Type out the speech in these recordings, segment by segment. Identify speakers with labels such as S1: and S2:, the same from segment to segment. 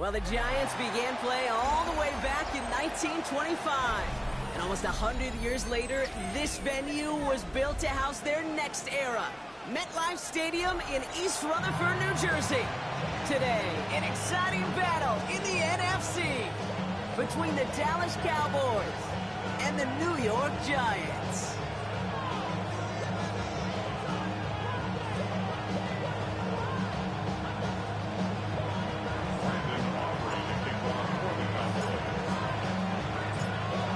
S1: Well, the Giants began play all the way back in 1925. And almost 100 years later, this venue was built to house their next era. MetLife Stadium in East Rutherford, New Jersey. Today, an exciting battle in the NFC between the Dallas Cowboys and the New York Giants.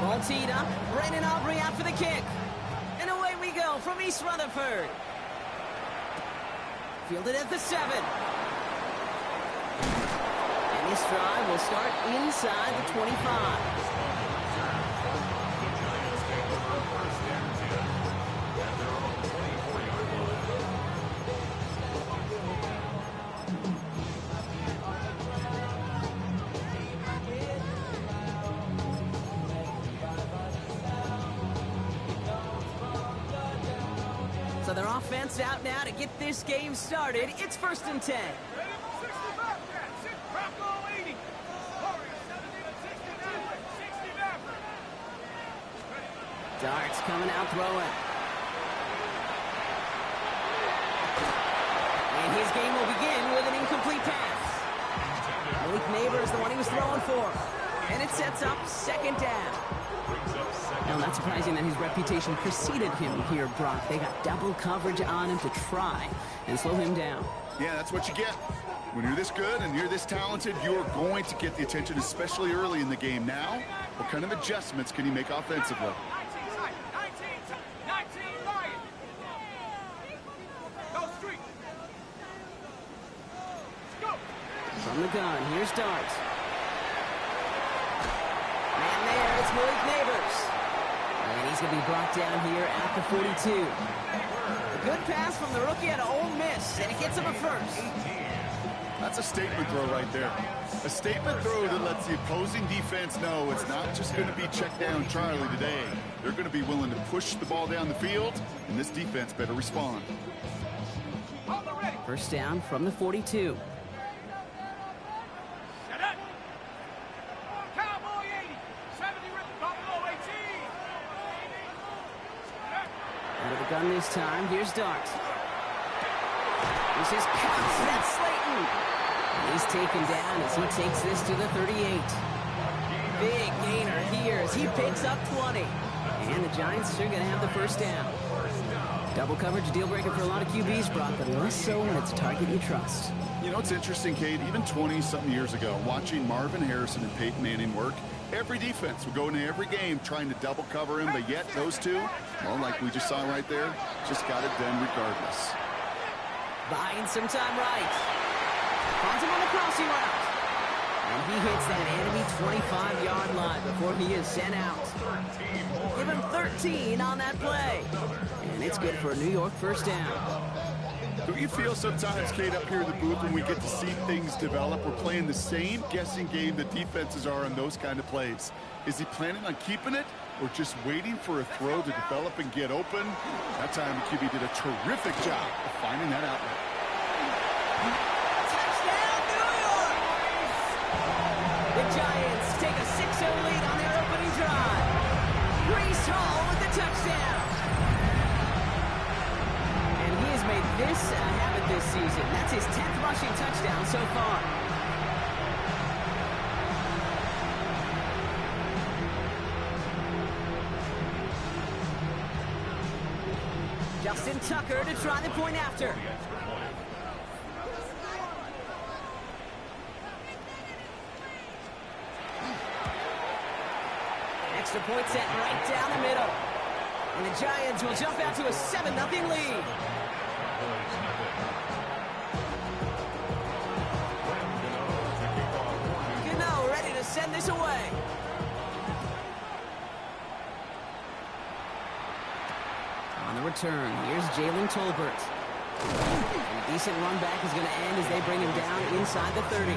S1: Ball teed up, Brandon Aubrey out for the kick. And away we go from East Rutherford. Fielded at the 7. And this drive will start inside the 25. So their offense out now to get this game started. It's 1st and 10. Darts coming out throwing. And his game will begin with an incomplete pass. Malik Neighbors, the one he was throwing for. And it sets up 2nd down. Now, not surprising that his reputation preceded him here, Brock. They got double coverage on him to try and slow him down.
S2: Yeah, that's what you get. When you're this good and you're this talented, you're going to get the attention, especially early in the game. Now, what kind of adjustments can you make offensively?
S1: From the gun, here's Dart. And there, it's Malik Neighbors. And he's going to be brought down here at the 42. A good pass from the rookie at Ole Miss, and it gets him a first.
S2: That's a statement throw right there. A statement throw that lets the opposing defense know it's not just going to be check down Charlie today. They're going to be willing to push the ball down the field, and this defense better respond.
S1: First down from the 42. Under the gun this time, here's Dart. This is Cox, that's Slayton. And he's taken down as he takes this to the 38. Big gainer here as he picks up 20. And the Giants are going to have the first down. Double coverage deal breaker for a lot of QBs, Brock, but less so when it's a target you trust.
S2: You know, it's interesting, Kate, even 20-something years ago, watching Marvin Harrison and Peyton Manning work, every defense would go into every game trying to double cover him, but yet those two, well, like we just saw right there, just got it done regardless.
S1: Buying some time right. Finds him on the crossing route. And he hits that enemy 25-yard line before he is sent out. Give him 13 on that play. And it's good for a New York first down.
S2: Don't you feel sometimes, Kate, up here in the booth when we get to see things develop, we're playing the same guessing game that defenses are on those kind of plays? Is he planning on keeping it or just waiting for a throw to develop and get open? That time, the QB did a terrific job of finding that outlet.
S1: Touchdown, New York! The Giants take a 6-0 lead on their opening drive. Breece Hall with the touchdown. And he has made this a habit this season. That's his 10th rushing touchdown so far. Justin Tucker to try the point after. Extra point set right down the middle. And the Giants will jump out to a 7-0 lead. Gano ready to send this away. On the return, here's Jalen Tolbert. And a decent run back is going to end as they bring him down inside the 30.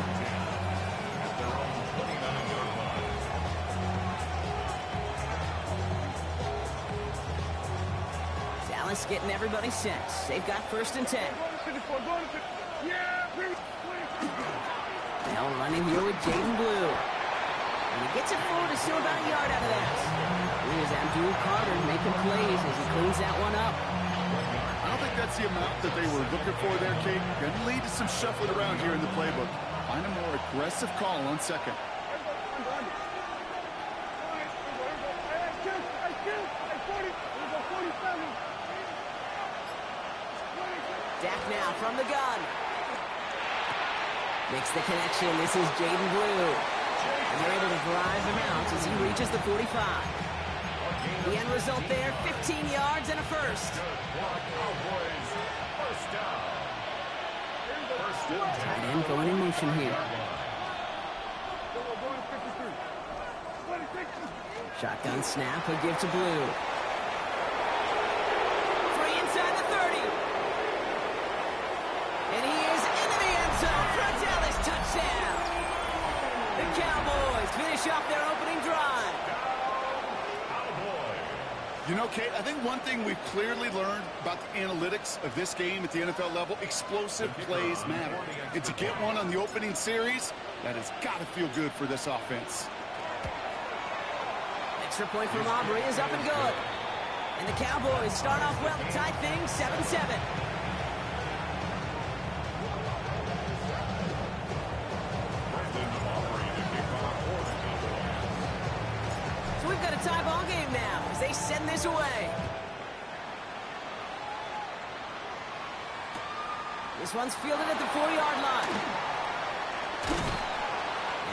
S1: Dallas getting everybody set. They've got 1st and 10. Now running here with Jaden Blue. And he gets it forward to still about a yard out of that. Here's Abdul Carter making plays as he cleans that one up.
S2: I don't think that's the amount that they were looking for there, Kate. Going to lead to some shuffling around here in the playbook. Find a more aggressive call on second.
S1: Dak now from the gun. Makes the connection. This is Jaden Blue. And they're able to drive him out as he reaches the 45. The end result there, 15 yards and a first. Tight end going in motion here. Shotgun snap, a give to Blue. Free inside the 30. And he is into the end zone for a Dallas touchdown. The Cowboys finish off their opening drive.
S2: You know, Kate, I think one thing we've clearly learned about the analytics of this game at the NFL level, explosive plays matter. And to get one on the opening series, that has got to feel good for this offense.
S1: Extra point from Aubrey is up and good. And the Cowboys start off well to tie things 7-7. So we've got a tie ball game now as they send this away. This one's fielded at the 4-yard line.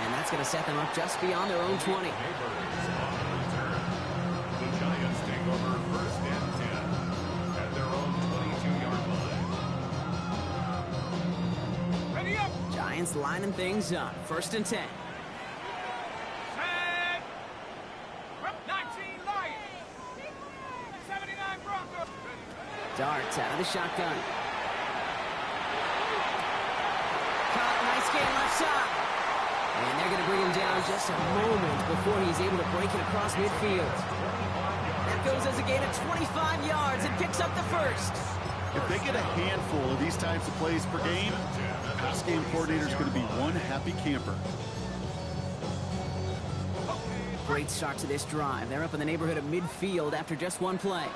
S1: And that's going to set them up just beyond their own 20. Giants lining things up. 1st and 10. Darts out of the shotgun. Caught, nice gain left side. And they're going to bring him down just a moment before he's able to break it across midfield. That goes as a gain of 25 yards and picks up the first.
S2: If they get a handful of these types of plays per game, the pass game coordinator is going to be one happy camper.
S1: Great start to this drive. They're up in the neighborhood of midfield after just one play.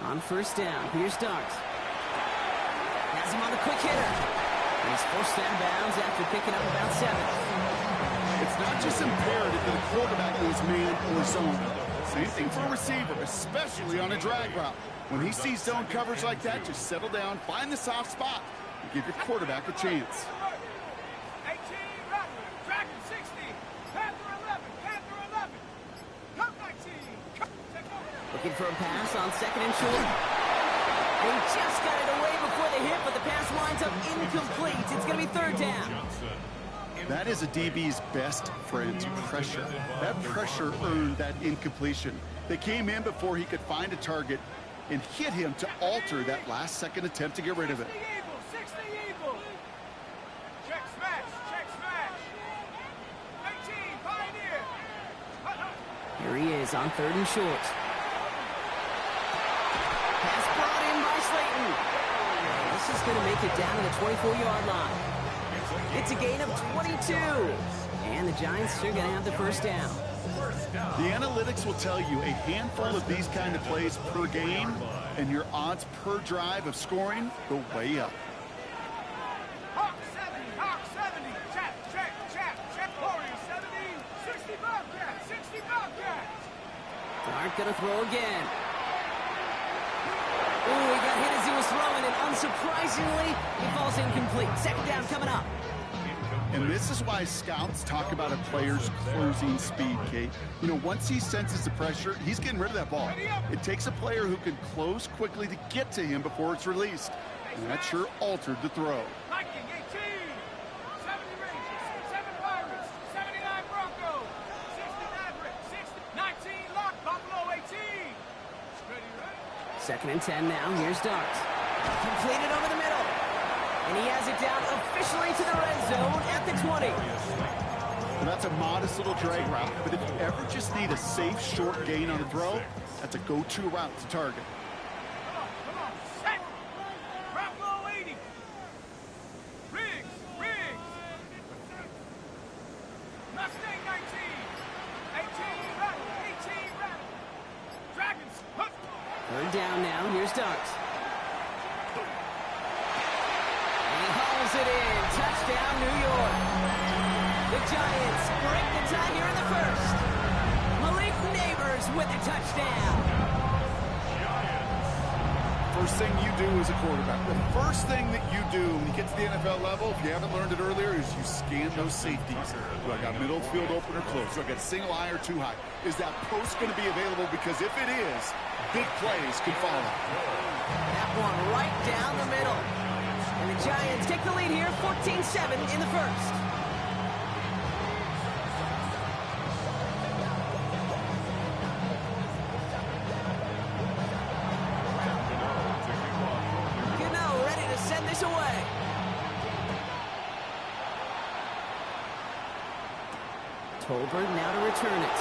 S1: On 1st down, Pierce starts. Has him on the quick hitter. And he's forced out of bounds after picking up about 7.
S2: It's not just imperative that a quarterback knows man or zone. Same thing for a receiver, especially on a drag route. When he sees zone coverage like that, just settle down, find the soft spot, and give your quarterback a chance.
S1: Looking for a pass on 2nd and short. They just got it away before the hit, but the pass winds up incomplete. It's going to be 3rd down.
S2: That is a DB's best friend, pressure. That pressure earned that incompletion. They came in before he could find a target and hit him to alter that last-second attempt to get rid of it.
S1: Here he is on 3rd and short. Pass brought in by Slayton. This is going to make it down to the 24-yard line. It's a gain of 22. And the Giants are going to have the 1st down.
S2: The analytics will tell you a handful of these kind of plays per game, and your odds per drive of scoring go way up.
S3: Hawk 70, Hawk 70. Check. Warriors 70, 60 Bobcats, 60 Bobcats.
S1: Dart going to throw again. Oh, he got hit as he was throwing, and unsurprisingly, he falls incomplete. 2nd down coming up.
S2: And this is why scouts talk about a player's closing speed, Kate. You know, once he senses the pressure, he's getting rid of that ball. It takes a player who can close quickly to get to him before it's released. And that sure altered the throw.
S3: Viking 18, 70 Rangers, 7 Pirates, 79 Broncos, 60 Mavericks, 19 Lock, Buffalo 18. Ready, right?
S1: 2nd and 10 now. Here's Dart. Completed over the middle. And he has it down officially to the red zone at the 20.
S2: Well, that's a modest little drag route, but if you ever just need a safe, short gain on the throw, that's a go-to route to target.
S3: Come on, set. Drop low 80. Riggs. Mustang 19. 18 rattle. Dragons. Hook.
S1: Third down now. Here's Darts. And he hauls it in. Touchdown, New York. The Giants break the tie here in the first. Malik Neighbors with a touchdown.
S2: First thing you do as a quarterback, the first thing that you do when you get to the NFL level, if you haven't learned it earlier, is you scan those safeties. Do I got middle field open or close? Do I got single high or too high? Is that post going to be available? Because if it is, big plays could follow.
S1: That one right down the middle. And the Giants take the lead here, 14-7 in the first. Gano ready to send this away. Tolbert now to return it.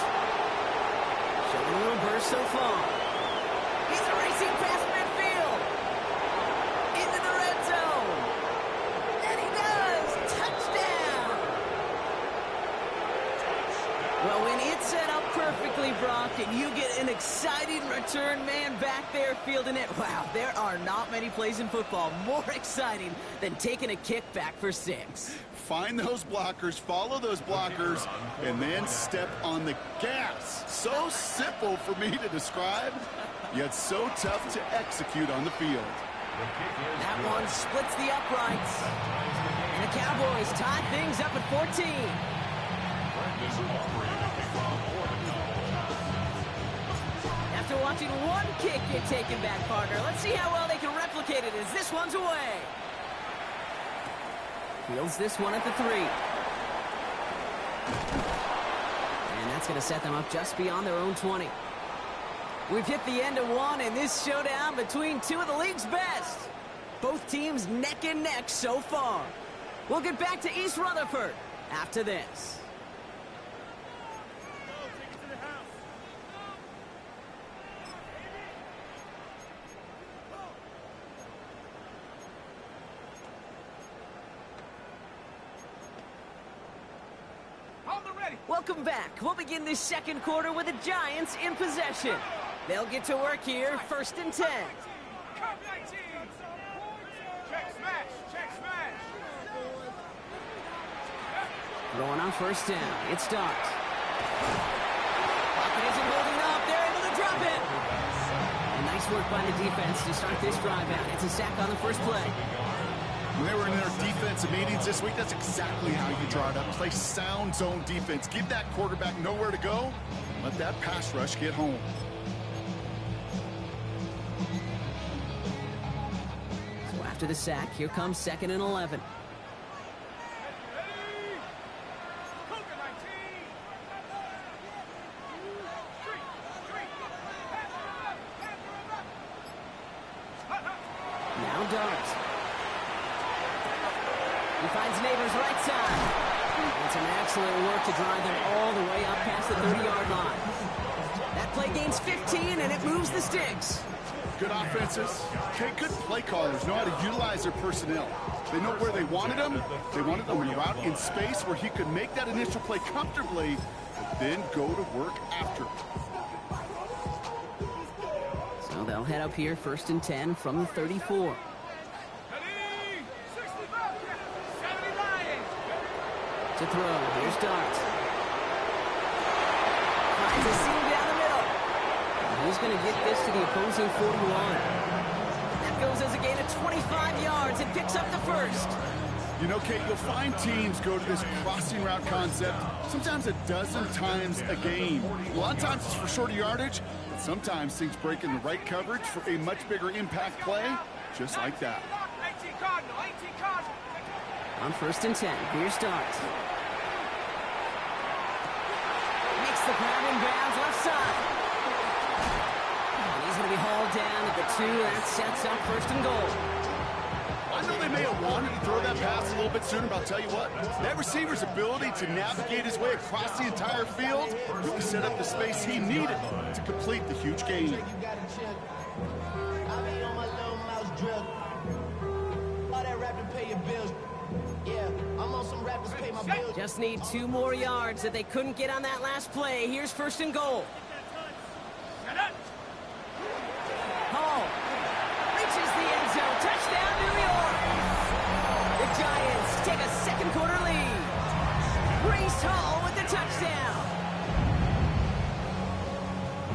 S1: Showing a little burst so far. He's racing past midfield. Into the red zone. And he does. Touchdown. Well, when it's set up perfectly, Brock, and you get an exciting return man back there fielding it, wow, there are not many plays in football more exciting than taking a kickback for 6.
S2: Find those blockers, follow those blockers, and then step on the gas. So simple for me to describe, yet so tough to execute on the field.
S1: That one splits the uprights. And the Cowboys tie things up at 14. After watching one kick get taken back, partner, let's see how well they can replicate it as this one's away. Fields this one at the 3. And that's going to set them up just beyond their own 20. We've hit the end of one in this showdown between two of the league's best. Both teams neck and neck so far. We'll get back to East Rutherford after this. Welcome back. We'll begin this second quarter with the Giants in possession. They'll get to work here, 1st and 10. Throwing on 1st down. It starts. Pocket isn't holding up. They're able to drop it. And nice work by the defense to start this drive out. It's a sack on the first play.
S2: When they were in their defensive meetings this week, that's exactly how you draw it up. Play sound zone defense. Give that quarterback nowhere to go. Let that pass rush get home.
S1: So after the sack, here comes 2nd and 11. Now Darts. He finds Neighbors right side. And some excellent work to drive them all the way up past the 30-yard line. That play gains 15, and it moves the sticks.
S2: Good offenses. Okay, good play callers know how to utilize their personnel. They know where they wanted them. They wanted them in a route in space where he could make that initial play comfortably, but then go to work after.
S1: So they'll head up here, 1st and 10 from the 34. To throw. Here's Darts. Finds a seam down the middle. And he's going to get this to the opposing 41. That goes as a gain of 25 yards and picks up the first.
S2: You know, Kate, you'll find teams go to this crossing route concept sometimes a dozen times a game. A lot of times it's for shorter yardage, but sometimes things break in the right coverage for a much bigger impact play, just like that.
S3: 18 Cardinal.
S1: On 1st and 10, here's Darts. Makes the grab in bounds left side. And he's going to be hauled down at the 2. That sets up 1st and goal.
S2: I know they may have wanted to throw that pass a little bit sooner, but I'll tell you what, that receiver's ability to navigate his way across the entire field really set up the space he needed to complete the huge gain.
S1: Just need 2 more yards that they couldn't get on that last play. Here's 1st and goal. Hall reaches the end zone. Touchdown, New York. The Giants take a second quarter lead. Breece Hall with the touchdown.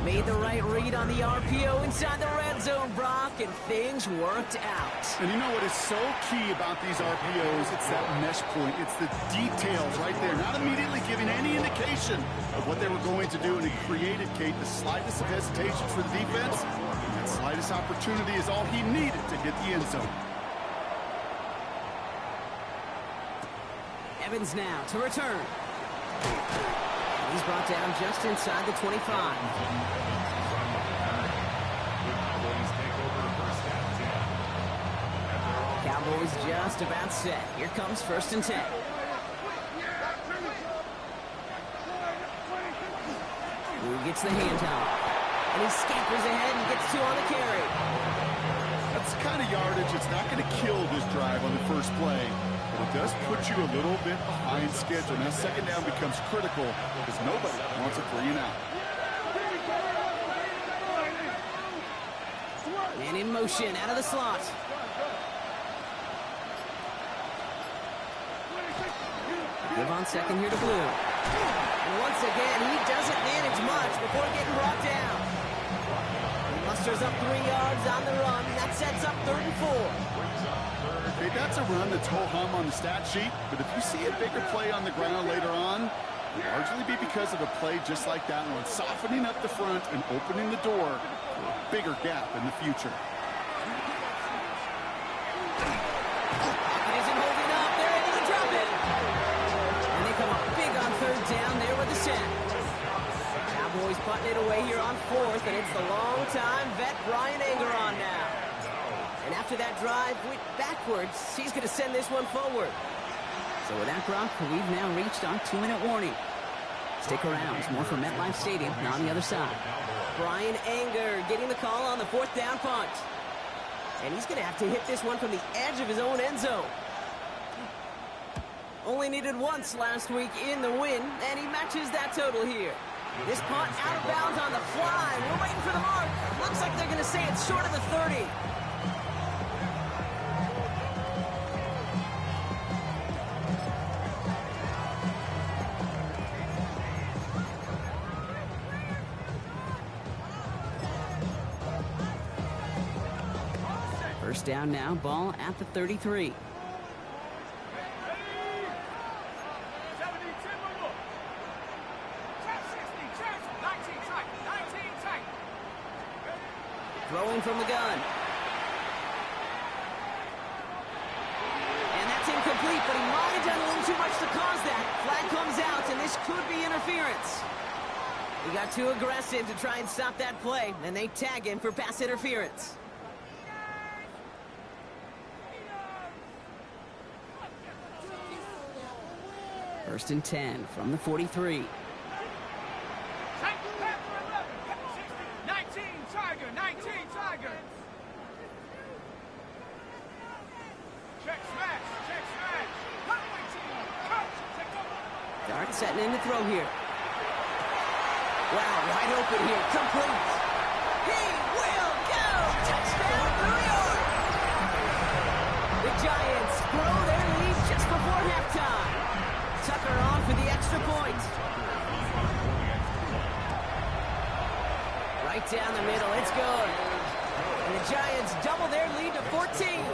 S1: Made the right read on the RPO inside the red zone, Brock, and things worked out.
S2: And you know what is so key about these RPOs? It's that mesh point. It's the details right there. Not immediately giving any indication of what they were going to do, and it created, Kate, the slightest of hesitation for the defense. And that slightest opportunity is all he needed to hit the end zone.
S1: Evans now to return. He's brought down just inside the 25. Cowboys just about set. Here comes 1st and 10. Who gets the handoff? And he scampers ahead and gets 2 on the carry.
S2: That's the kind of yardage it's not going to kill this drive on the first play. But it does put you a little bit behind schedule. Now, 2nd down becomes critical because nobody wants a 3 and out.
S1: And in motion, out of the slot. Give on 2nd here to Blue. And once again, he doesn't manage much before getting brought down. He musters up 3 yards on the run. That sets up 3rd and 4.
S2: Hey, that's a run that's ho-hum on the stat sheet, but if you see a bigger play on the ground later on, it'll largely be because of a play just like that one, softening up the front and opening the door for a bigger gap in the future.
S1: It isn't holding up. They're able to drop it. And they come up big on 3rd down there with the sack. Cowboys putting it away here on 4th, and it's the long-time vet Bryan Anger on now. And after that drive went backwards, he's going to send this one forward. So with that, Brock, we've now reached our 2-minute warning. Stick around. It's more from MetLife Stadium on the other side. Bryan Anger getting the call on the 4th down punt. And he's going to have to hit this one from the edge of his own end zone. Only needed once last week in the win, and he matches that total here. This punt out of bounds on the fly. We're waiting for the mark. Looks like they're going to say it's short of the 30. First down now, ball at the 33. Throwing from the gun. And that's incomplete, but he might have done a little too much to cause that. Flag comes out, and this could be interference. He got too aggressive to try and stop that play, and they tag him for pass interference. First and 10 from the 43.
S3: 19 Tiger. Check smash.
S1: Dart setting in to throw here. Wow, wide open here. Complete. He will go. Touchdown, New York. The Giants grow their lead just before halftime. Tucker on for the extra point. Right down the middle. It's good. And the Giants double their lead to 14.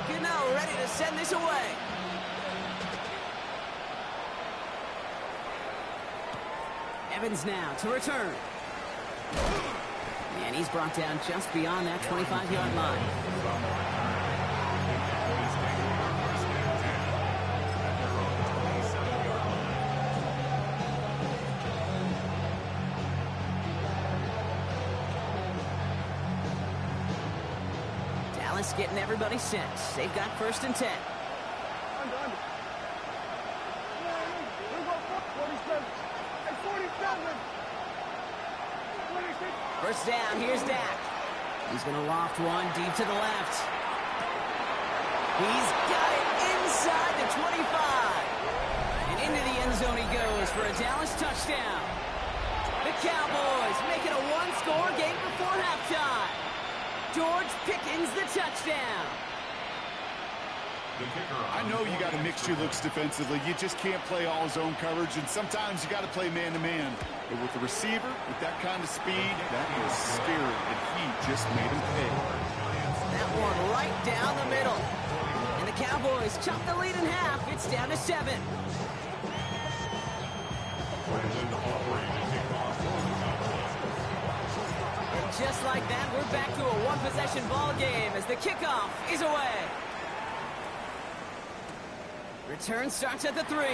S1: Gano ready to send this away. Evans now to return. And he's brought down just beyond that 25-yard line. Dallas getting everybody set. They've got 1st and 10. First down, here's Dak. He's going to loft one deep to the left. He's got it inside the 25. And into the end zone he goes for a Dallas touchdown. The Cowboys make it a one-score game before halftime. George Pickens the touchdown.
S2: I know you got a mixture looks defensively. You just can't play all zone coverage, and sometimes you got to play man-to-man. But with the receiver, with that kind of speed, that is scary, and he just made him pay.
S1: That one right down the middle. And the Cowboys chop the lead in half. It's down to 7. And just like that, we're back to a one-possession ball game as the kickoff is away. Return starts at the 3.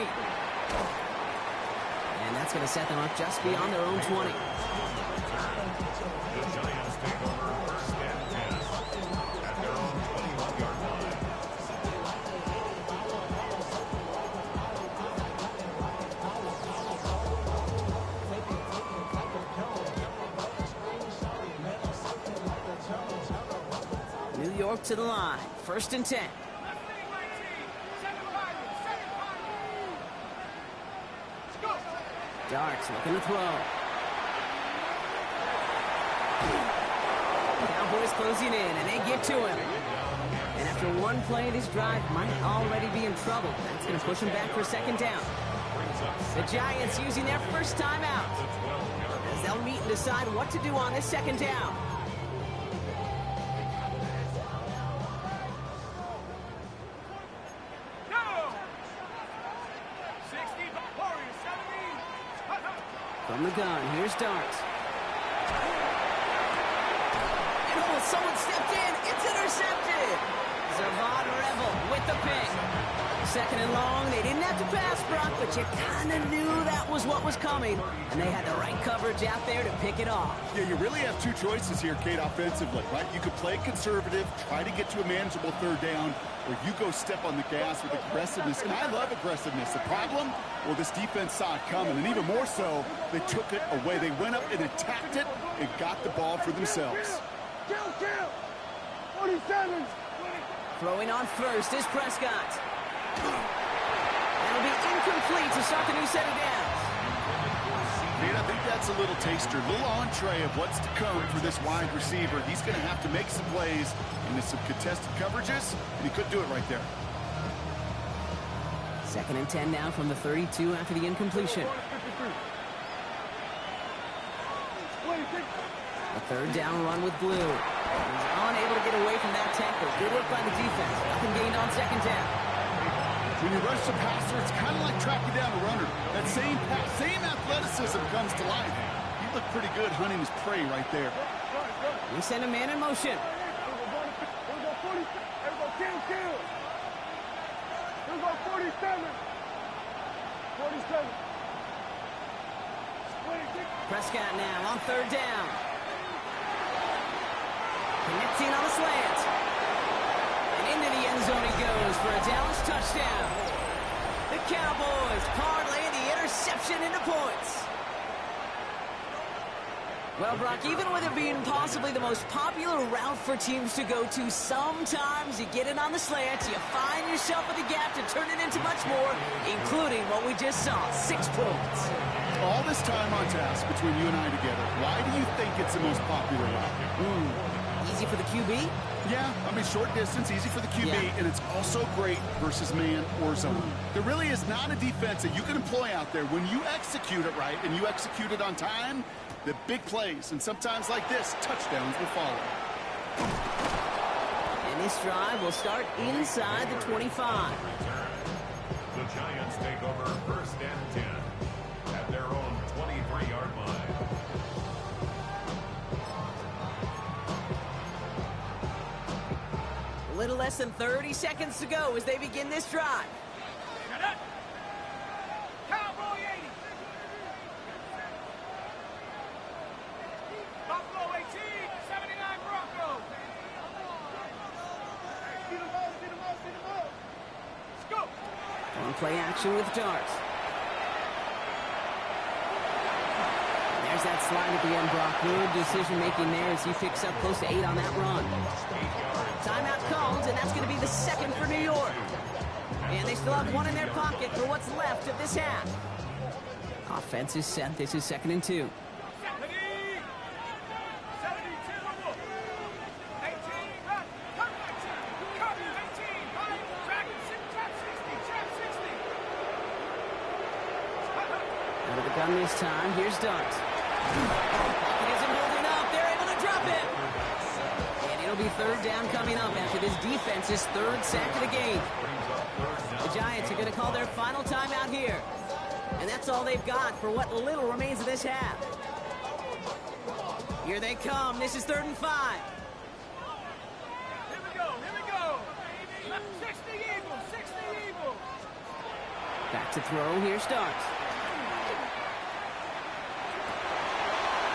S1: And that's going to set them up just beyond their own 20.
S4: The Giants take over 1st and 10 at their own 21-yard line.
S1: New York to the line. 1st and 10. Darts looking to throw. Cowboys closing in, and they get to him. And after one play, this drive might already be in trouble. That's going to push him back for 2nd down. The Giants using their first timeout as they'll meet and decide what to do on this 2nd down. From the gun, here's Darts. And oh, someone stepped in. It's intercepted. Zavon Revel with the pick. 2nd and long. They didn't have to pass, Brock, but you kind of knew that was what was coming. And they had the right coverage out there to pick it off.
S2: Yeah, you really have 2 choices here, Kate, offensively, right? You could play conservative, try to get to a manageable 3rd down, or you go step on the gas with aggressiveness. And I love aggressiveness. The problem? Well, this defense saw it coming, and even more so, they took it away. They went up and attacked it and got the ball for themselves.
S3: Kill! 47!
S1: Throwing on first is Prescott. That'll be incomplete to start the new set of downs.
S2: Kate, I think that's a little taster, a little entree of what's to come for this wide receiver. He's going to have to make some plays into some contested coverages, and he couldn't do it right there.
S1: 2nd and 10 now from the 32 after the incompletion. A 3rd down run with Blue. He's unable to get away from that tackle. Good work by the defense. Nothing gained on 2nd down.
S2: When you rush the passer, it's kind of like tracking down a runner. That same athleticism comes to life. He looked pretty good hunting his prey right there.
S1: We send a man in motion.
S3: Kill! Here we go, 47! 47!
S1: Prescott now on 3rd down. Connecting on a slant. And into the end zone he goes for a Dallas touchdown. The Cowboys parlay the interception into points. Well, Brock, even with it being possibly the most popular route for teams to go to, sometimes you get it on the slant, you find yourself at the gap to turn it into much more, including what we just saw, 6 points.
S2: All this time on task between you and I together, why do you think it's the most popular route?
S1: Easy for the QB?
S2: Yeah, I mean, short distance, easy for the QB, and it's also great versus man or zone. There really is not a defense that you can employ out there when you execute it right and you execute it on time, the big plays, and sometimes like this, touchdowns will follow.
S1: And this drive will start inside the 25.
S4: The Giants take over 1st and 10 at their own 23-yard line.
S1: A little less than 30 seconds to go as they begin this drive.
S3: Cowboy 80! Buffalo 18, 79 Broncos! See the ball, see the ball, see the ball. Let's go.
S1: On play action with Darts. There's that slide at the end, Brock. Good decision-making there as he picks up close to 8 on that run. Timeout called, and that's going to be the second for New York. And they still have one in their pocket for what's left of this half. Offense is set. This is 2nd and 2. Out of the gun this time. Here's Darts. Pocket isn't holding up. They're able to drop it. And it'll be 3rd down coming up after this defense's 3rd sack of the game. The Giants are going to call their final timeout here. And that's all they've got for what little remains of this half. Here they come. This is 3rd and 5.
S3: Here we go, here we go. 60 Eagles, 60 Eagles.
S1: Back to throw. Here's Darts.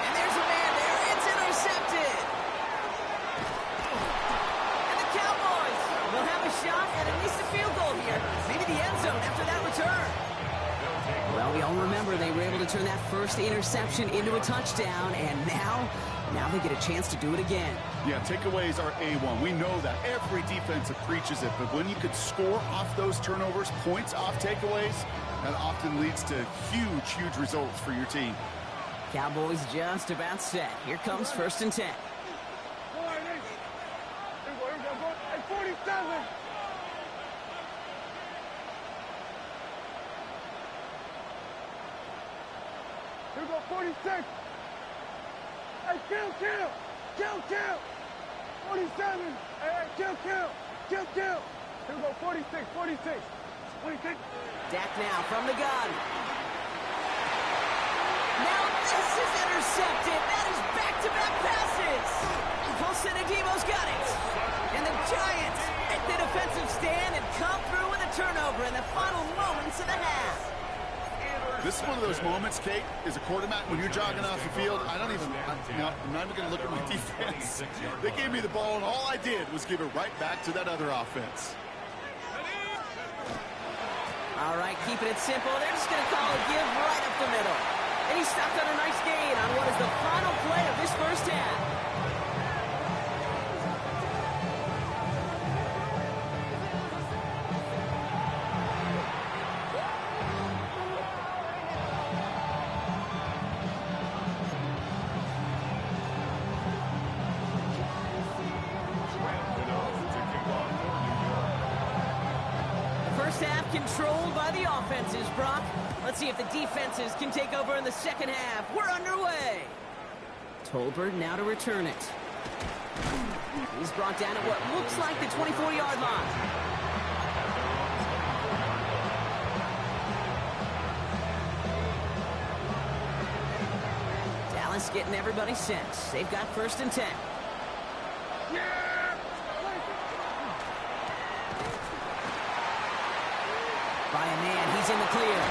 S1: And there's a man there. It's intercepted. And the Cowboys will have a shot at least a field goal here. Maybe the end zone after that return. Well, we all remember they were able to turn that first interception into a touchdown, and now they get a chance to do it again.
S2: Yeah, takeaways are A1. We know that. Every defense preaches it, but when you could score off those turnovers, points off takeaways, that often leads to huge, huge results for your team.
S1: Cowboys just about set. Here comes 1st and 10.
S3: Here we go. At 47. Here we go, 46. Hey, kill. 47. Hey, kill. Here we go, 46. 26.
S1: Dak now from the gun. Now this is intercepted. That is back-to-back passes. Paulson Adebo's got it. And the Giants make the defensive stand and come through with a turnover in the final moments of the half.
S2: This is one of those moments, Kate, as a quarterback, when you're jogging off the field, I'm not even going to look at my defense. They gave me the ball, and all I did was give it right back to that other offense.
S1: All right, keeping it simple. They're just going to call a give right up the middle. And he stopped on a nice gain on what is the final play of this first half. First half controlled by the offenses, Brock. Let's see if the defenses can take over in the second half. We're underway. Tolbert now to return it. He's brought down at what looks like the 24-yard line. Dallas getting everybody set. They've got 1st and 10. By a man, he's in the clear.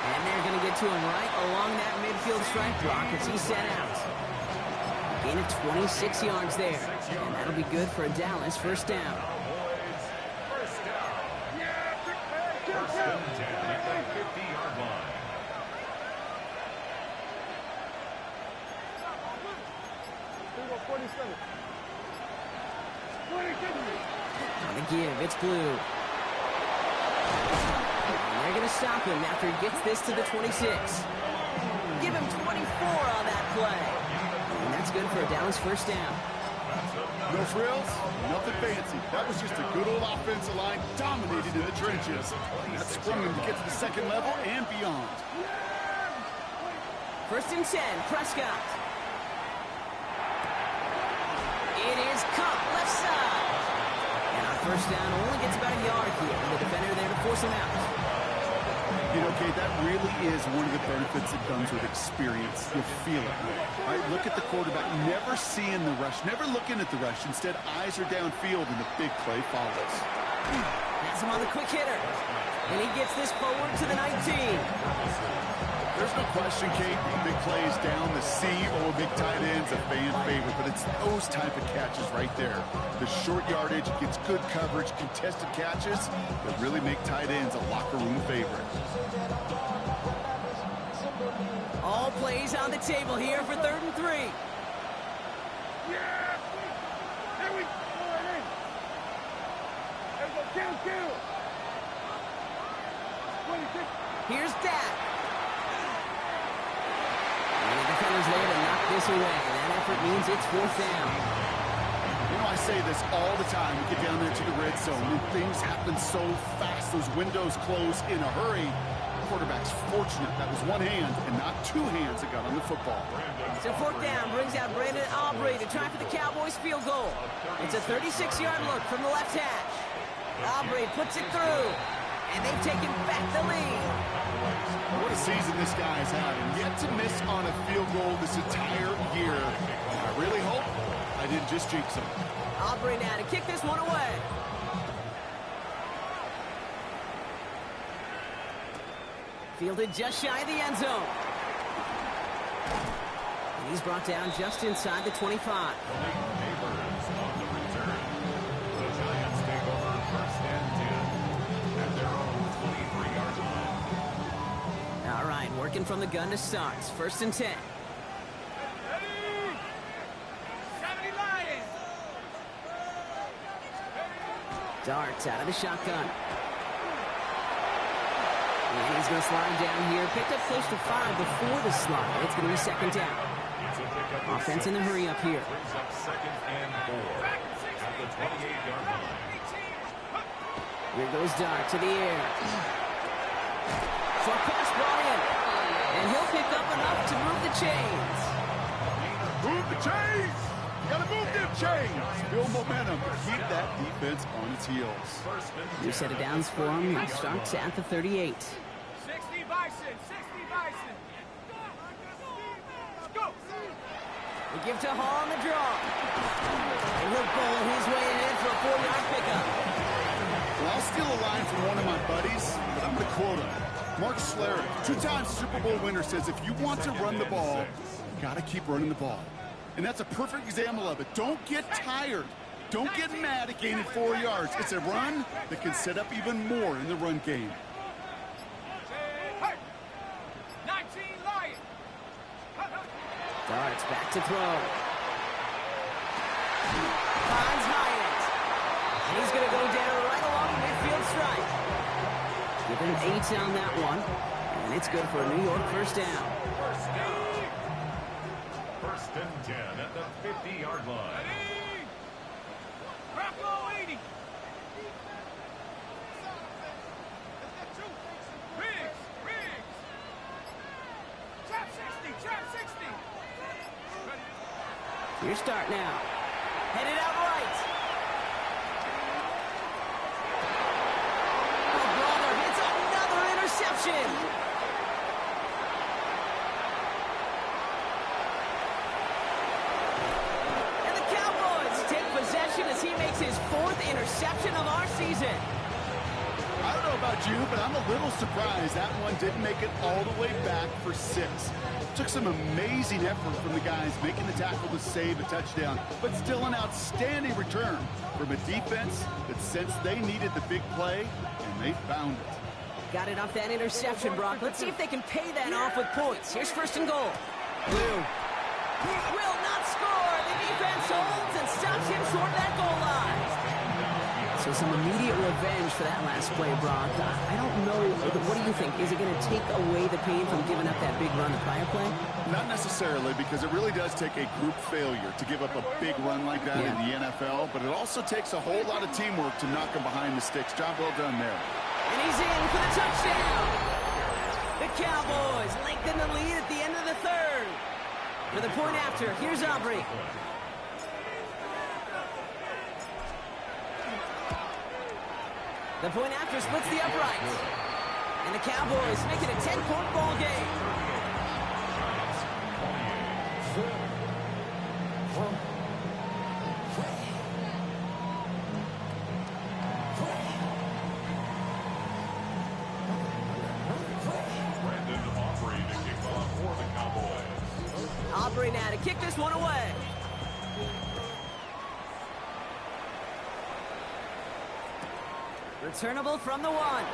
S1: And they're going to get to him right along that midfield strike block as he's set out. Gain of 26 yards there. And that'll be good for a Dallas 1st down.
S4: First and 10 at the 50-yard line.
S3: Here we go, 47.
S1: On the give, it's Blue. And they're going to stop him after he gets this to the 26. Give him 24 on that play. And that's good for a Dallas 1st down.
S2: No frills, nothing fancy. That was just a good old offensive line dominated in the trenches. That sprung him to get to the second level and beyond.
S1: 1st and 10, Prescott. It is caught left side. And on 1st down, only gets about a yard here. The defender there to force him out.
S2: You know, Kate, that really is one of the benefits that comes with experience. You feel it. All right, look at the quarterback. Never seeing the rush, never looking at the rush. Instead, eyes are downfield, and the big play follows.
S1: Has him on the quick hitter. And he gets this forward to the 19.
S2: There's no question, Kate, big plays down the seam or big tight ends, a fan favorite, but it's those type of catches right there. The short yardage, gets good coverage, contested catches that really make tight ends a locker room favorite.
S1: All plays on the table here for 3rd and 3.
S3: Yeah! There we go! There we go! Kill! 26.
S1: Here's Dak. And the defender's there to knock this away. That effort means it's 4th down.
S2: You know, I say this all the time. We get down there to the red zone, and things happen so fast. Those windows close in a hurry. The quarterback's fortunate. That was one hand and not two hands that got on the football.
S1: So 4th down brings out Brandon Aubrey to try for the Cowboys field goal. It's a 36-yard look from the left hash. Aubrey puts it through, and they've taken back the lead.
S2: What a season this guy's having. Yet to miss on a field goal this entire year. And I really hope I didn't just jinx him.
S1: Aubrey now to kick this one away. Fielded just shy of the end zone. And he's brought down just inside the 25.
S4: Neighbors on the return. The Giants take over 1st and 10 at their own 23-yard line.
S1: All right, working from the gun to start. 1st and 10.
S3: Ready? 70 Lions!
S1: Darts out of the shotgun. And he's going to slide down here. Picked up close to 5 before the slide. It's going to be 2nd down.
S4: It's a pickup of
S1: Offense in the hurry up here.
S4: brings up 2nd and 4 at the 28-yard line.
S1: Here goes Dart to the air. Short pass brought in. And he'll pick up enough to move the chains.
S2: Move the chains! You gotta move them chains! Build momentum. Keep that defense on its heels.
S1: New set of downs for him. He starts at the 38.
S3: 60 Bison! 60 Bison! Let's go!
S1: They give to Hall on the draw. And he'll bowl his way ahead for a 4-yard pickup.
S2: Well, I'll steal a line from one of my buddies, but I'm going to quote him. Mark Schlereth, 2-time Super Bowl winner, says if you want to run the ball, you got to keep running the ball. And that's a perfect example of it. Don't get tired. Don't get mad at gaining 4 yards. It's a run that can set up even more in the run game.
S3: Hey! 19 Lions!
S1: Darts back to throw. Finds Hyatt. And he's going to go down right along the midfield stripe. Give him 8 on that one. And it's good for a New York 1st down.
S4: 1st and 10 at the 50-yard line.
S3: Ready? Bravo 80! Riggs! Riggs! Trap 60! Trap 60!
S1: Here's Dart now. Headed out right. Oh, brother, it's another interception. And the Cowboys take possession as he makes his 4th interception of our season.
S2: I don't know about you, but I'm a little surprised that one didn't make it all the way back for 6. Took some amazing effort from the guys making the tackle to save a touchdown, but still an outstanding return from a defense that sensed they needed the big play, and they found it.
S1: Got it off that interception, Brock. Let's see if they can pay that off with points. Here's 1st and goal. Blue will not score. The defense holds and stops him short of that goal line. So some immediate revenge for that last play, Brock. I don't know. What do you think? Is it going to take away the pain from giving up that big run the prior play?
S2: Not necessarily, because it really does take a group failure to give up a big run like that in the NFL, but it also takes a whole lot of teamwork to knock him behind the sticks. Job well done there.
S1: And he's in for the touchdown. The Cowboys lengthen the lead at the end of the 3rd. For the point after, here's Aubrey. The point after splits the uprights. And the Cowboys make it a 10-point ball game. kick this one away. Returnable from the 1.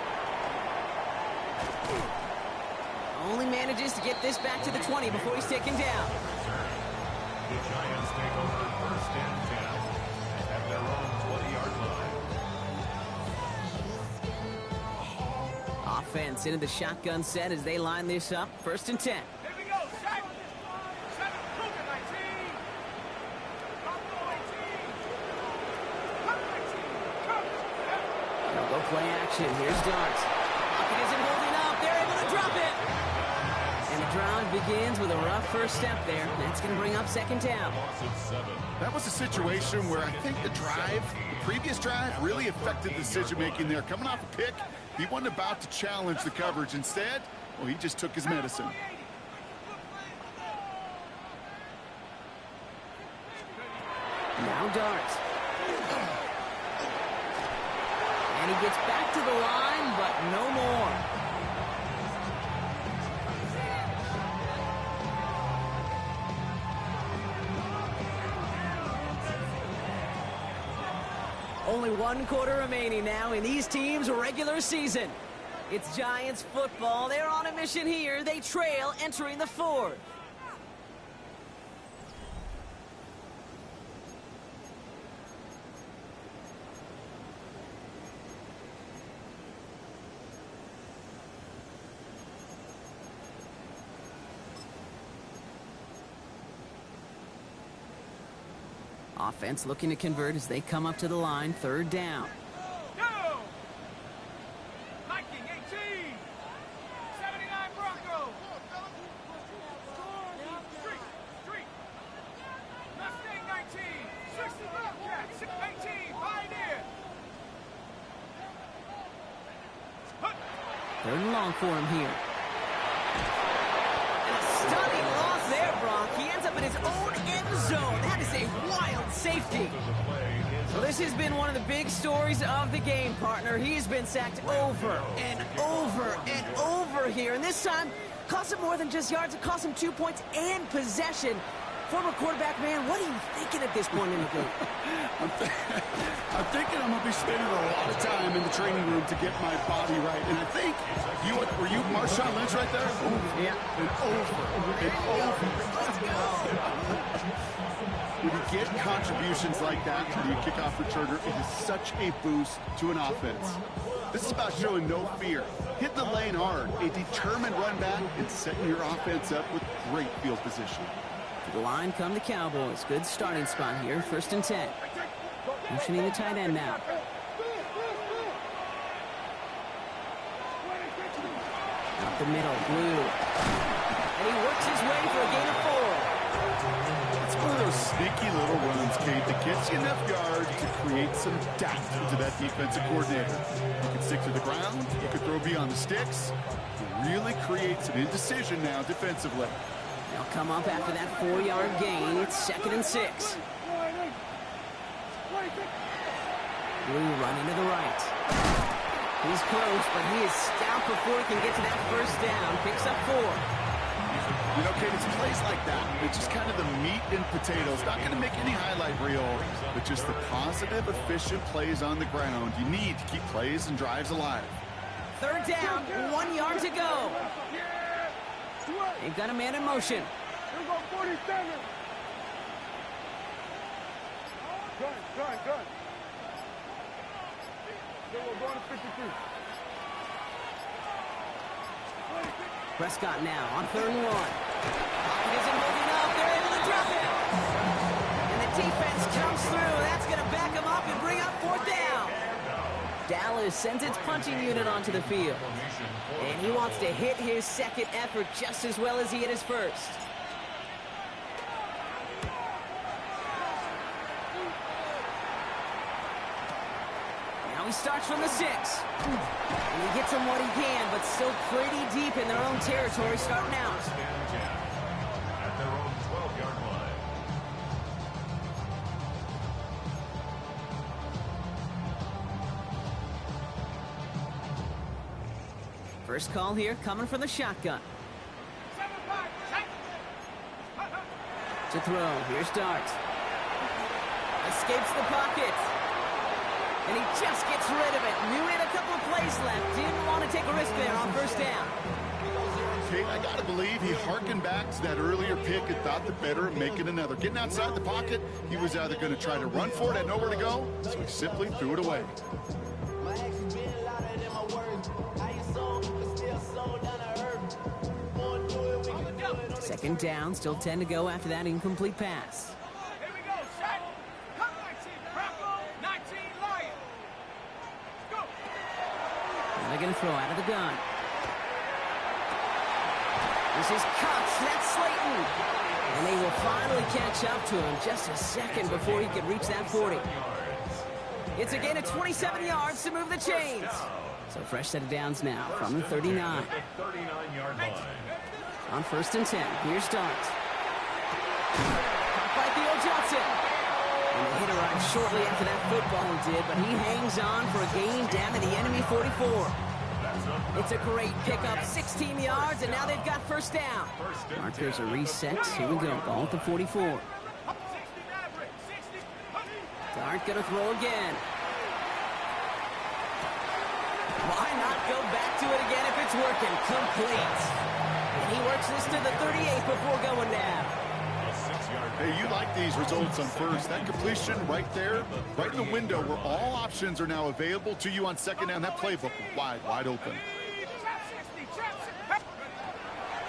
S1: Only manages to get this back to the 20 before he's taken down.
S4: The Giants take over first and 10 at their own 20-yard line.
S1: Offense into the shotgun set as they line this up. First and 10.
S3: Here we go. Set. Set. Cougar 19. Bronco 18. Cougar 19. Cougar.
S1: They'll go play action. Here's Darts. Pocket isn't holding up. They're able to drop it. And the drive begins with a rough first step there. That's going to bring up second down.
S4: Loss of 7.
S2: That was a situation where I think the previous drive, really affected decision-making there. Coming off a pick, he wasn't about to challenge the coverage. Instead, well, he just took his medicine.
S1: Now Darts. And he gets back to the line, but no more. Only 1 quarter remaining now in these teams' regular season. It's Giants football. They're on a mission here. They trail entering the 4th. Offense looking to convert as they come up to the line. Third down.
S3: Go! Viking 18. 79 Bronco. Street. Mustang 19. 60 Bobcat. 18. Pioneer.
S1: Third and long for him here. And a stunning loss there, Brock. He ends up in his own end zone. That is a wild safety. So this has been one of the big stories of the game, partner. He's been sacked over and over and over here. And this time, cost him more than just yards. It cost him 2 points and possession. Former quarterback, man, what are you thinking at this point in the game?
S2: I'm thinking I'm going to be spending a lot of time in the training room to get my body right. And I think, were you Marshawn Lynch right there?
S1: Yeah.
S2: And over. Let's go. When you get contributions like that to your kickoff returner, it is such a boost to an offense. This is about showing no fear. Hit the lane hard, a determined run back, and setting your offense up with great field position.
S1: To the line come the Cowboys. Good starting spot here. First and 10. Motioning the tight end now. Up the middle, Blue. And he works his way for a gain of 4.
S2: It's one of those sneaky little runs, Kate, that gets you enough yards to create some doubt into that defensive coordinator. You can stick to the ground, you can throw beyond the sticks, to really create some indecision now defensively.
S1: They'll come up after that 4-yard gain. It's second and 6. Blue running to the right. He's close, but he is stout before he can get to that first down. Picks up 4.
S2: You know, Kate, it's plays like that. It's just kind of the meat and potatoes. Not going to make any highlight reel, but just the positive, efficient plays on the ground. You need to keep plays and drives alive.
S1: Third down, 1 yard to go. They've got a man in motion.
S3: Here go 47. Gun. Here we're going to 53.
S1: Prescott now on 3rd and 1. Pocket isn't holding up. They're able to drop it. And the defense comes through. That's going to back him up and bring up 4th down. Dallas sends its punching unit onto the field. And he wants to hit his second effort just as well as he hit his first. Now he starts from the 6. And he gets him what he can, but still pretty deep in their own territory starting out.
S4: At their own 12-yard line.
S1: First call here coming from the shotgun. To throw. Here's Dart. Escapes the pocket. And he just gets rid of it. Knew he had a couple of plays left. Didn't want to take a risk there on first down.
S2: Kate, I got to believe he harkened back to that earlier pick and thought the better of making another. Getting outside the pocket, he was either going to try to run for it, had nowhere to go, so he simply threw it away.
S1: Second down, still 10 to go after that incomplete pass.
S3: Here we go, set. Cut 19, Bronco, 19, Lion. Go.
S1: And they're going to throw out of the gun. This is Cox. That's Slayton. And they will finally catch up to him just a second before he could reach that 40. It's a gain of 27 yards to move the chains. So fresh set of downs now from the 39.
S4: 39-yard line.
S1: On first and 10, here's Dart. By Theo Johnson. And the hit arrived shortly after that football did, but he hangs on for a gain down to the enemy 44. It's a great pickup, 16 yards, and now they've got first down. Markers are reset. Here we go, ball at the 44. Dart gonna throw again. Why not go back to it again if it's working? Complete. And he works this to the 38 before going down.
S2: Hey, you like these results on first. That completion right there, right in the window where all options are now available to you on second down. That playbook wide open.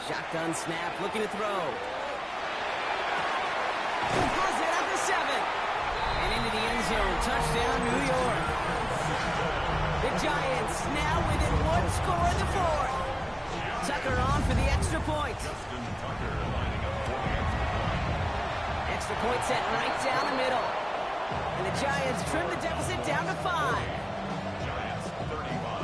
S1: Shotgun snap, looking to throw. Has it at the 7. And into the end zone. Touchdown, New York. The Giants now within one score of the 4th. Tucker on for the extra point. Extra point set right down the middle. And the Giants trim the deficit down to 5.
S4: Giants 35.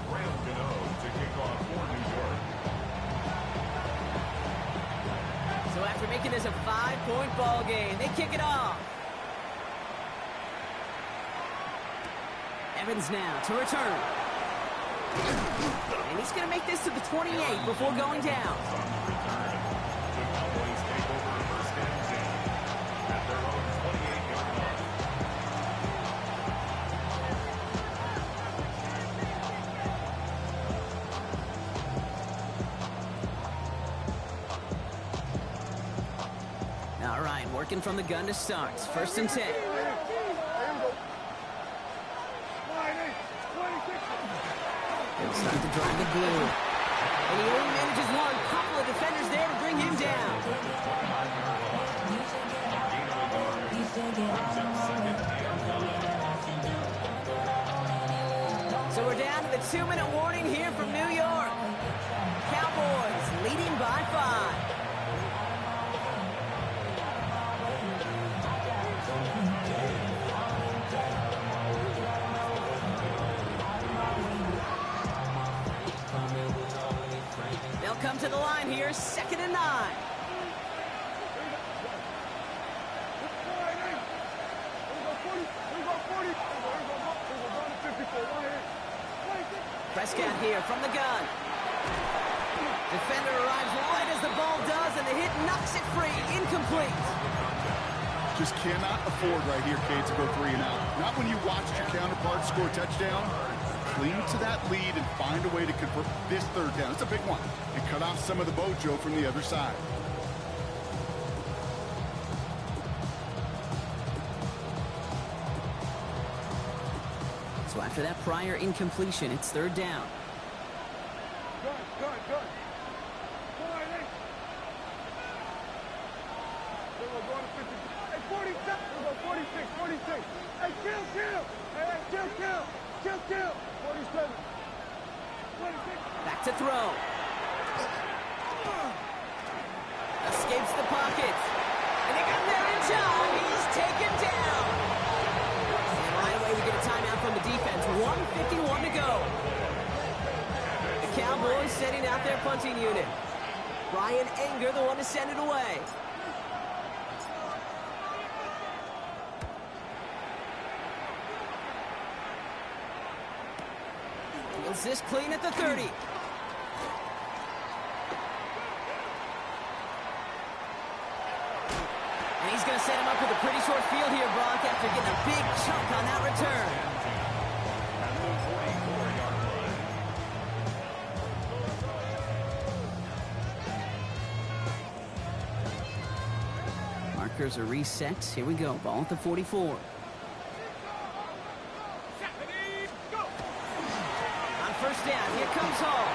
S4: Graham Gano to kick off for New York.
S1: So after making this a 5-point ball game, they kick it off. Evans now to return. And he's going to make this to the 28 before going down.
S4: The Cowboys take over first and 10 at their own 28-yard line.
S1: All right, working from the gun to start. First and 10. He'll start to drive the blue. And he only manages one. Couple of defenders there to bring him down. So we're down to the 2-minute warning here from New York. Cowboys leading by 5. They'll come to the line here, 2nd and 9. Prescott here from the gun. Defender arrives right as the ball does, and the hit knocks it free. Incomplete.
S2: Just cannot afford right here, Kate, to go 3 and out. Not when you watched your counterpart score a touchdown. Cling to that lead and find a way to convert this 3rd down. It's a big one. And cut off some of the mojo from the other side.
S1: So after that prior incompletion, it's 3rd down.
S3: Good. Hey, 46. Hey, kill. Hey, kill. 47. 26.
S1: Back to throw. Escapes the pocket. And they got there in time. He's taken down. And right away we get a timeout from the defense. 1:51 to go. The Cowboys setting out their punting unit. Brian Anger, the one to send it away. Fields this clean at the 30. And he's going to set him up with a pretty short field here, Brock, after getting a big chunk on that return.
S4: At the 44-yard line.
S1: Markers are reset. Here we go. Ball at the 44. On first down, here comes Hall.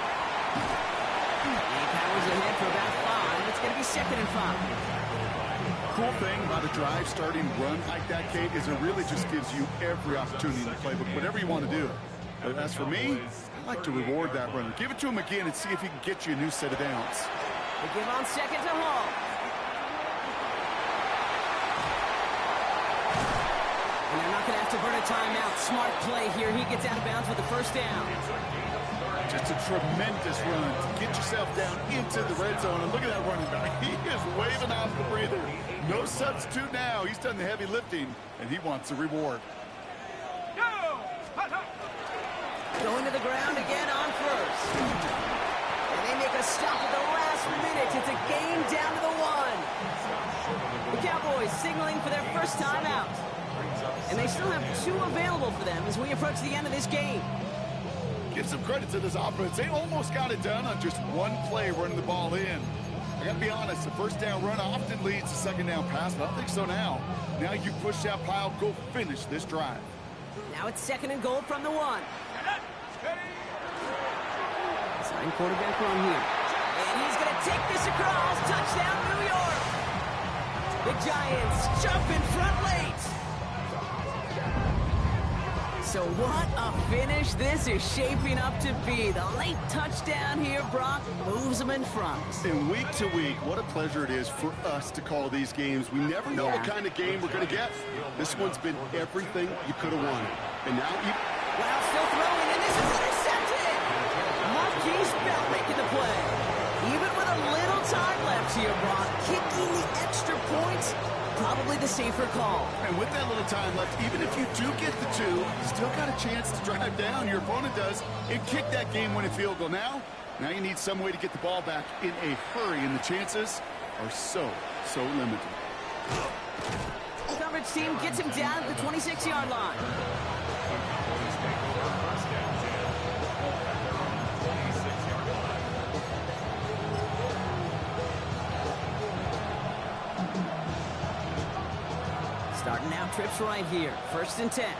S1: He powers ahead for about 5. It's going to be 2nd and 5.
S2: Cool thing about a drive starting run like that, Kate, is it really just gives you every opportunity in the playbook, whatever you want to do. But as for me, I like to reward that runner. Give it to him again and see if he can get you a new set of downs.
S1: They give on 2nd to Hall. And they're not going to have to burn a timeout. Smart play here. He gets out of bounds with the first down.
S2: Just a tremendous run to get yourself down into the red zone. And look at that running back. He is waving off the breather. No substitute now. He's done the heavy lifting, and he wants a reward.
S1: Going to the ground again on first. And they make a stop at the last minute. It's a game down to the 1. The Cowboys signaling for their first timeout. And they still have 2 available for them as we approach the end of this game.
S2: Give some credit to this offense. They almost got it done on just one play running the ball in. I got to be honest, the first down run often leads to second down pass, but I don't think so now. Now you push that pile, go finish this drive.
S1: Now it's 2nd and goal from the 1. Sign quarterback run here. And he's going to take this across. Touchdown, New York. The Giants jump in front late. So what a finish this is shaping up to be. The late touchdown here, Brock, moves them in front.
S2: And week to week, what a pleasure it is for us to call these games. We never know what kind of game we're going to get. This one's been everything you could have wanted. And now you...
S1: Wow, still throwing, and this is intercepted. Marquise Bell making the play. Even with a little time left here, Brock, kicking the extra points, probably the safer call.
S2: And with that little time left, even if you do get the 2, you still got a chance to drive down. Your opponent does and kick that game-winning field goal. Now you need some way to get the ball back in a hurry, and the chances are so limited.
S1: The coverage team gets him down at the 26-yard line.
S4: Cowboys take over first and 10 at their own 26-yard line.
S1: Starting out trips right here. 1st and 10.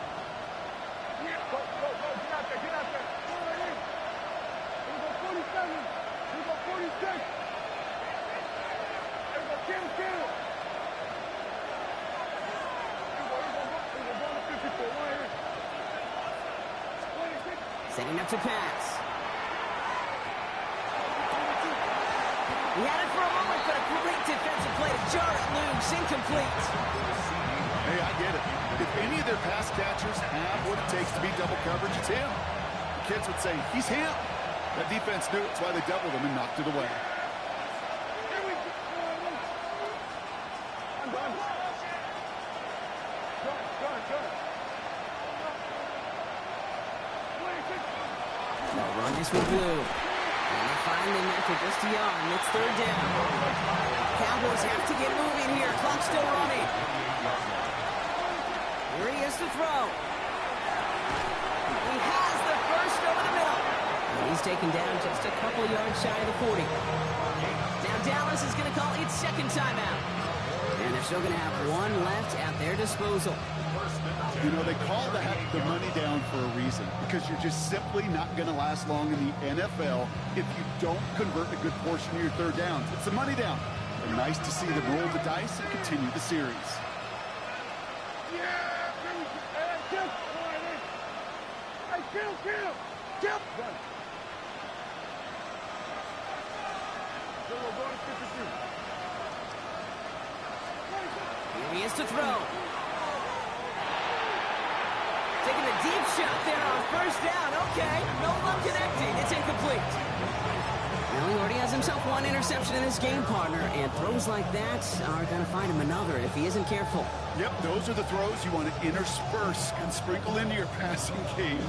S1: Setting up to pass. He had it for a moment, but a great defensive play to jar it loose. Incomplete.
S2: Hey, I get it. If any of their pass catchers have what it takes to beat double coverage, it's him. The kids would say, he's him. That defense knew it. That's why they doubled him and knocked it away.
S1: They'll run this with blue. And they finally met for just a yard. And it's 3rd down. Cowboys have to get moving here. Clock still running. Here he is to throw. He has the first over the middle. And he's taken down just a couple yards shy of the 40. Now Dallas is going to call its 2nd timeout. And they're still going to have 1 left at their disposal.
S2: You know, they call that the money down for a reason, because you're just simply not going to last long in the NFL if you don't convert a good portion of your 3rd downs. It's the money down. And nice to see them roll the dice and continue the series.
S1: Here he is to throw. Taking a deep shot there on 1st down. Okay, no luck connecting. It's incomplete. Well, he already has himself 1 one interception in this game, partner, and throws like that are going to find him another if he isn't careful.
S2: Yep, those are the throws you want to intersperse and sprinkle into your passing game.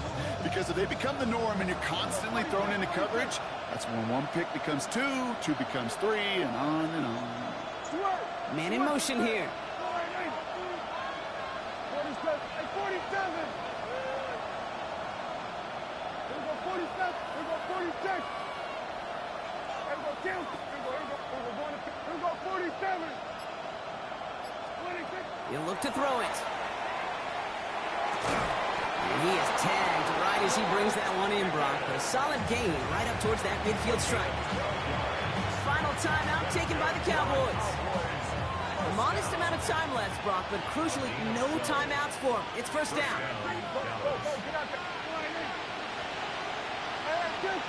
S2: Because if they become the norm and you're constantly thrown into coverage, that's when one pick becomes two, two becomes three, and on and on.
S1: Man in motion here.
S3: 47. Here we go 47. Here we go 46. Here we go 2. Here we go 47. 26.
S1: He'll look to throw it. And he is tagged right as he brings that one in, Brock. But a solid gain right up towards that midfield stripe. Final timeout taken by the Cowboys. A modest amount of time left, Brock, but crucially, no timeouts for him. It's first down.
S3: Go, get out there. Hey, kill.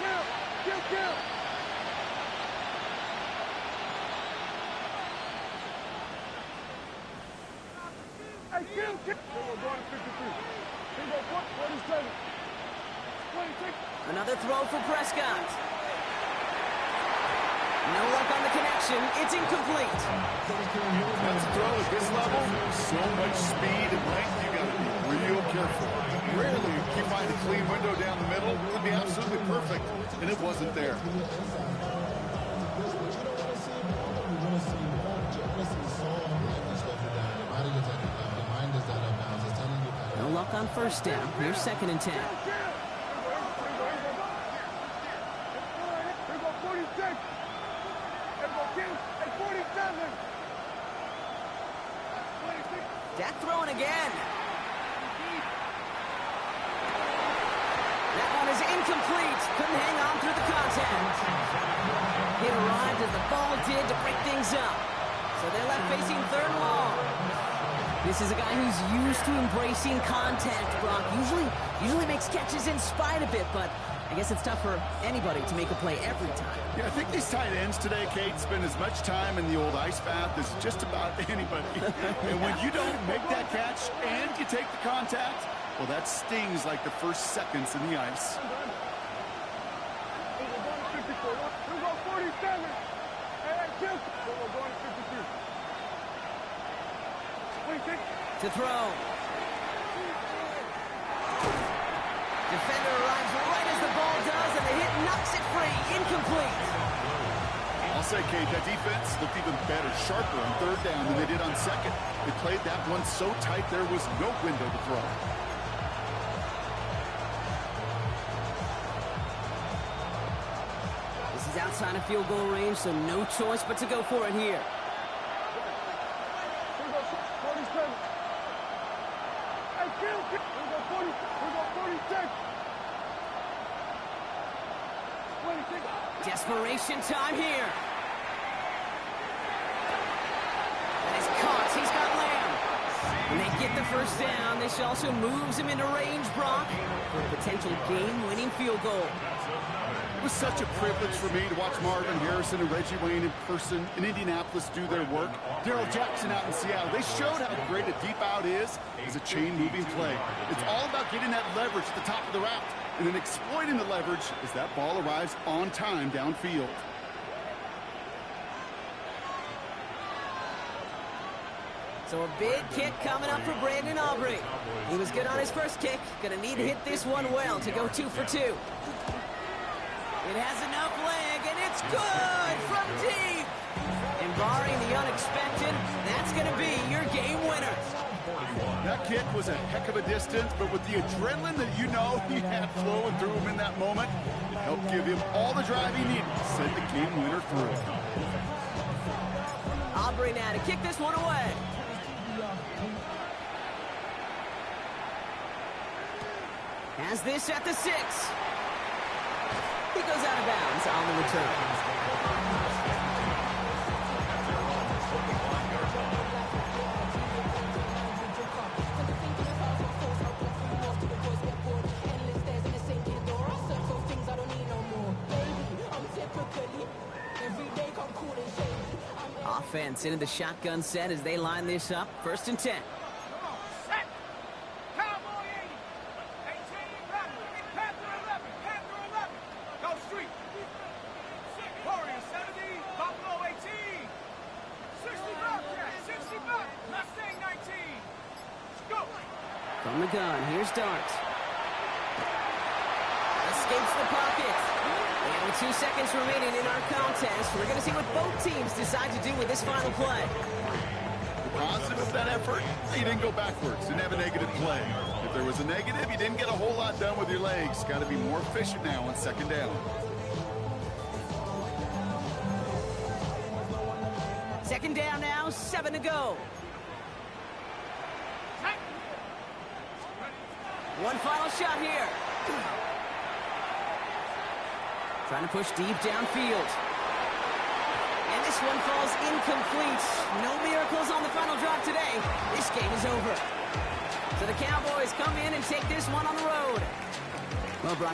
S3: Hey, kill. Here we're going to 53. Here we go 47. 26.
S1: Another throw for Prescott. No luck on the connection. It's incomplete.
S2: That's a throw at this level. So much speed and length, you got to be real careful. Rarely you find a clean window down the middle. It could be absolutely perfect, and it wasn't there.
S1: No luck on first down. Here's 2nd and 10.
S3: Here we go 46. Here we go 10. Hey, 47. 26.
S1: Dak throwing again. That one is incomplete. Couldn't hang on through the contact. It arrived as the ball did to break things up. So they're left facing 3rd and long. This is a guy who's used to embracing contact, Brock. Usually makes catches in spite of it, but I guess it's tough for anybody to make a play every time.
S2: Yeah, I think these tight ends today, Kate, spend as much time in the old ice bath as just about anybody. And when you don't make that catch and you take the contact, well, that stings like the first seconds in the ice.
S3: Here we go 54. Here we go 47. Hey, kill. Here we're going to 53. 26.
S1: To throw. Defender arrives right as the ball does, and the hit knocks it free. Incomplete.
S2: I'll say, Kate, that defense looked even better, sharper on 3rd down than they did on 2nd. They played that one so tight there was no window to throw.
S1: This is outside of field goal range, so no choice but to go for it here.
S3: Here we go 47. Hey, kill. Here we go 40. Here we go 46. 26.
S1: Desperation time here. That is caught. He's got Lamb. And they get the first down. This also moves him into range, Brock, for a potential game-winning field goal.
S2: It was such a privilege for me to watch Marvin Harrison and Reggie Wayne in person in Indianapolis do their work. Darrell Jackson out in Seattle. They showed how great a deep out is as a chain-moving play. It's all about getting that leverage at the top of the route and then exploiting the leverage as that ball arrives on time downfield.
S1: So a big kick coming up for Brandon Aubrey. He was good on his first kick. Gonna need to hit this one well to go 2 for 2. It has enough leg, and it's good from deep. And barring the unexpected, that's gonna be your game winner.
S2: That kick was a heck of a distance, but with the adrenaline that you know he had flowing through him in that moment, it helped give him all the drive he needed to send the game winner through.
S1: Aubrey now to kick this one away. Has this at the 6. He goes out of bounds on the return. Offense into the shotgun set as they line this up. 1st and 10.
S3: Come on, set. Cowboy 80. 18, Panther 11. Panther 11. Go street. Warrior 70.
S1: From the gun, here's Dart. Escapes the pocket. And with 2 seconds remaining in our contest, we're going to see what both teams decide to do with this final play.
S2: The positive of that effort, he didn't go backwards, didn't have a negative play. If there was a negative, you didn't get a whole lot done with your legs. Got to be more efficient now on second down.
S1: Second down now, 7 to go. One final shot here. Trying to push deep downfield. And this one falls incomplete. No miracles on the final drive today. This game is over. So the Cowboys come in and take this one on the road. Well, Brian.